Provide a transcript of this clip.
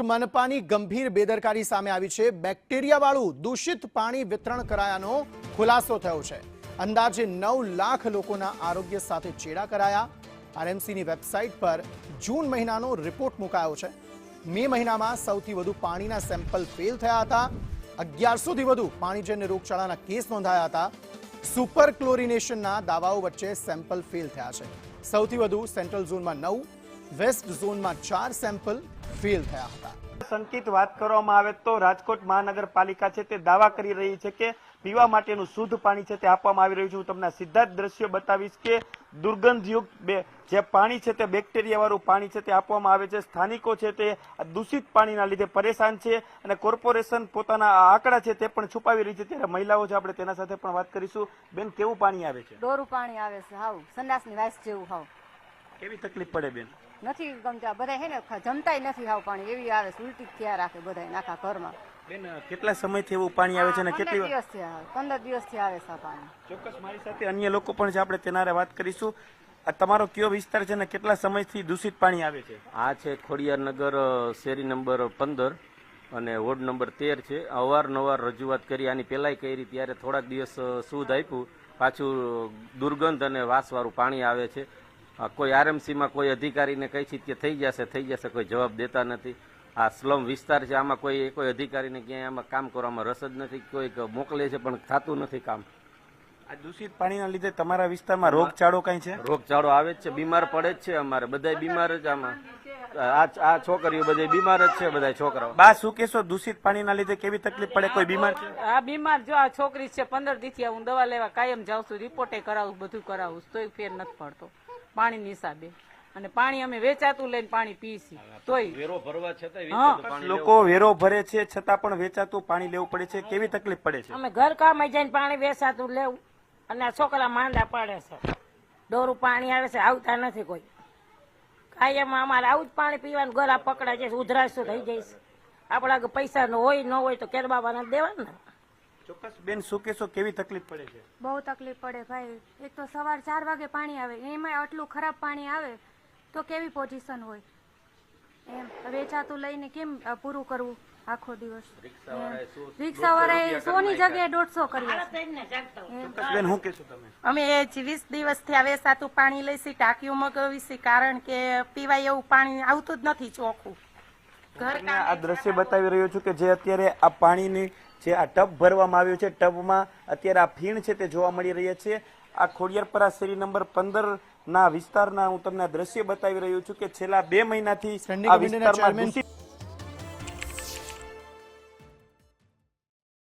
મનપાની ગંભીર બેદરકારી સામે આવી છે। બેક્ટેરિયાવાળું દૂષિત પાણી વિતરણ કરાયાનો ખુલાસો થયો છે। અંદાજે 9 લાખ લોકોના આરોગ્ય સાથે ચેડા કરાયા। આરએમસીની વેબસાઇટ પર જૂન મહિનાનો રિપોર્ટ મુકાયો છે। મે મહિનામાં સૌથી વધુ પાણીના સેમ્પલ ફેલ થયા હતા। 1100થી વધુ પાણીજન્ય રોગચાળાના કેસ નોંધાયા હતા। સુપર ક્લોરિનેશનના દાવાઓ વચ્ચે સેમ્પલ ફેલ થયા છે। સૌથી વધુ સેન્ટ્રલ ઝોનમાં 9, વેસ્ટ ઝોનમાં 4 સેમ્પલ ફેલ થયા હતા। સંકિત વાત કરવામાં આવે તો રાજકોટ મહાનગરપાલિકા છે તે દાવા કરી રહી છે કે પીવા માટેનું શુદ્ધ પાણી છે તે આપવામાં આવી રહ્યું છે। હું તમને સીધા જ દ્રશ્યો બતાવીશ કે દુર્ગંધયુક્ત જે પાણી છે તે બેક્ટેરિયા વાળું પાણી છે તે આપવામાં આવે છે। સ્થાનિકો છે તે દૂષિત પાણીના લીધે પરેશાન છે અને કોર્પોરેશન પોતાના આંકડા છે તે પણ છુપાવી રહી છે। ત્યારે મહિલાઓ છે, આપણે તેના સાથે પણ વાત કરીશું। બેન, કેવું પાણી આવે છે? ડોરું પાણી આવે છે, હાવ સંડાસની વાસ જેવું। હાવ કેવી તકલીફ પડે બેન? નથી ગમતા, બધા હે ને જમતાય નથી હાવ પાણી એવી આવે છે, ઉલટી થયા રાખે બધા આખા ઘરમાં। બેન, કેટલા સમયથી એવું પાણી આવે છે અને કેટલી 15 દિવસથી આવે છે આ પાણી। ચોક્કસ મારી સાથે અન્ય લોકો પણ છે, આપણે તેના વાત કરીશું। આ તમારો કયો વિસ્તાર છે ને કેટલા સમયથી દૂષિત પાણી આવે છે? આ છે ખોડિયારનગર શેરી નંબર 15 અને વોર્ડ નંબર 13 છે। અવારનવાર રજૂઆત કરી, આની પહેલાંય કરી, ત્યારે થોડાક દિવસ શુદ્ધ આપ્યું, પાછું દુર્ગંધ અને વાસવાળું પાણી આવે છે। કોઈ આરએમસીમાં કોઈ અધિકારીને કહી છે કે થઈ જશે, કોઈ જવાબ દેતા નથી। આ સ્લમ વિસ્તાર છે, આમાં કોઈ અધિકારીને ક્યાંય આમાં કામ કરવામાં રસ જ નથી। કોઈક મોકલે છે પણ થતું નથી કામ। આ દૂષિત પાણીના લીધે તમારા વિસ્તારમાં રોગચાળો કઈ છે? રોગચાળો આવે જ છે, બીમાર પડે જ છે, અમારે બધાય બીમાર જ। આમાં આ છોકરીઓ બધી બીમાર જ છે, બધા છોકરાઓ। બા, શું કહેશો? દૂષિત પાણીના લીધે કેવી તકલીફ પડે? કોઈ બીમાર છે? આ બીમાર જો આ છોકરી છે 15 દીથી હું દવા લેવા કાયમ જાઉં છું, રિપોર્ટે કરાવું, બધું કરાવું, તોય ફેર નથી પડતો પાણીની હિસાબે। અને પાણી અમે વેચાતું લઈને પાણી પીસી તોય વેરો ભરવા છતાં લોકો વેરો ભરે છે છતાં પણ વેચાતું પાણી લેવું પડે છે। કેવી તકલીફ પડે છે? અમે ઘર કામ જઈને પાણી વેચાતું લેવું અને આ છોકરા માંદા પડે છે। ડોરું પાણી આવે છે, આવતા નથી કોઈ કાયમ। અમારે આવું જ પાણી પીવાનું ગળા પકડાય છે, ઉધરાશો થઈ જાય છે। આપણા પૈસા હોય ન હોય તો કેર બાબાને દેવાના ને। ચોક્કસ બેન, શું કહેશો? કેવી તકલીફ પડે છે? બહુ તકલીફ પડે ભાઈ। એક તો સવાર 4 વાગે પાણી આવે, એમાં આટલું ખરાબ પાણી આવે તો કેવી પોઝિશન હોય એમ। વેચાતું લઈને કેમ પૂરું કરવું આખો દિવસ? રિક્ષાવાળાએ 100 ની જગ્યાએ 150 કર્યા। બેન, શું કહેશો તમે? અમે 20 દિવસથી આ વેચાતું પાણી લઈશી, ટાંકીઓ મગાવીશી, કારણ કે પીવાય એવું પાણી આવતું જ નથી ચોખ્ખું। આ દ્રશ્ય બતાવી રહ્યો છું કે જે અત્યારે આ પાણીની જે આ ટબ ભરવામાં આવ્યું છે, ટબમાં અત્યારે આ ફીણ છે તે જોવા મળી રહ્યા છે। આ ખોડિયારપરા શેરી નંબર 15 ના વિસ્તારના હું તમને આ દ્રશ્ય બતાવી રહ્યો છું કે છેલ્લા 2 મહિનાથી આ વિસ્તારમાં